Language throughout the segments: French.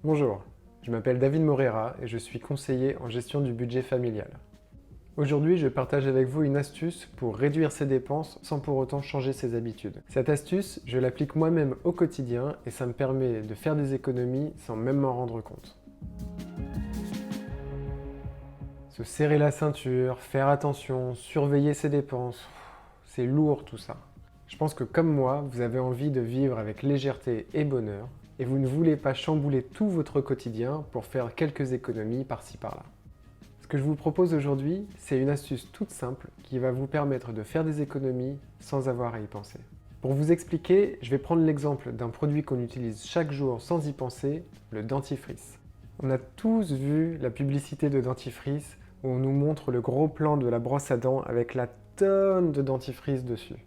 Bonjour, je m'appelle David Morera et je suis conseiller en gestion du budget familial. Aujourd'hui, je partage avec vous une astuce pour réduire ses dépenses sans pour autant changer ses habitudes. Cette astuce, je l'applique moi-même au quotidien et ça me permet de faire des économies sans même m'en rendre compte. Se serrer la ceinture, faire attention, surveiller ses dépenses, c'est lourd tout ça. Je pense que comme moi, vous avez envie de vivre avec légèreté et bonheur, et vous ne voulez pas chambouler tout votre quotidien pour faire quelques économies par-ci par-là. Ce que je vous propose aujourd'hui, c'est une astuce toute simple qui va vous permettre de faire des économies sans avoir à y penser. Pour vous expliquer, je vais prendre l'exemple d'un produit qu'on utilise chaque jour sans y penser, le dentifrice. On a tous vu la publicité de dentifrice où on nous montre le gros plan de la brosse à dents avec la tonne de dentifrice dessus.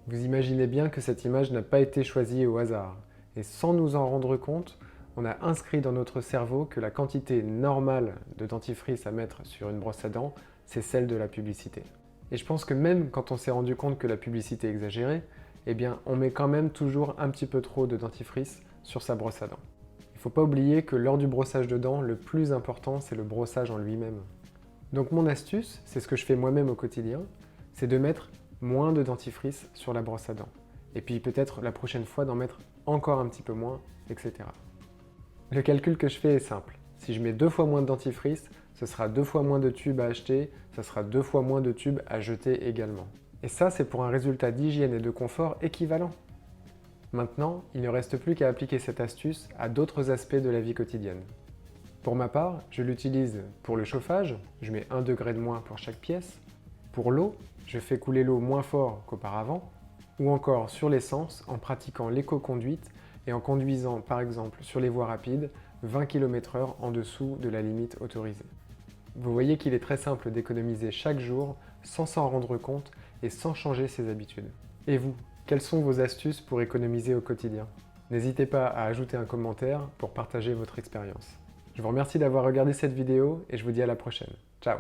Vous imaginez bien que cette image n'a pas été choisie au hasard. Et sans nous en rendre compte, on a inscrit dans notre cerveau que la quantité normale de dentifrice à mettre sur une brosse à dents, c'est celle de la publicité. Et je pense que même quand on s'est rendu compte que la publicité exagérait, eh bien on met quand même toujours un petit peu trop de dentifrice sur sa brosse à dents. Il ne faut pas oublier que lors du brossage de dents, le plus important c'est le brossage en lui-même. Donc mon astuce, c'est ce que je fais moi-même au quotidien, c'est de mettre moins de dentifrice sur la brosse à dents. Et puis peut-être la prochaine fois d'en mettre encore un petit peu moins, etc. Le calcul que je fais est simple. Si je mets 2 fois moins de dentifrice, ce sera 2 fois moins de tubes à acheter, ce sera 2 fois moins de tubes à jeter également. Et ça, c'est pour un résultat d'hygiène et de confort équivalent. Maintenant, il ne reste plus qu'à appliquer cette astuce à d'autres aspects de la vie quotidienne. Pour ma part, je l'utilise pour le chauffage, je mets 1 degré de moins pour chaque pièce. Pour l'eau, je fais couler l'eau moins fort qu'auparavant. Ou encore sur l'essence en pratiquant l'éco-conduite et en conduisant par exemple sur les voies rapides 20 km/h en dessous de la limite autorisée. Vous voyez qu'il est très simple d'économiser chaque jour sans s'en rendre compte et sans changer ses habitudes. Et vous, quelles sont vos astuces pour économiser au quotidien? N'hésitez pas à ajouter un commentaire pour partager votre expérience. Je vous remercie d'avoir regardé cette vidéo et je vous dis à la prochaine. Ciao!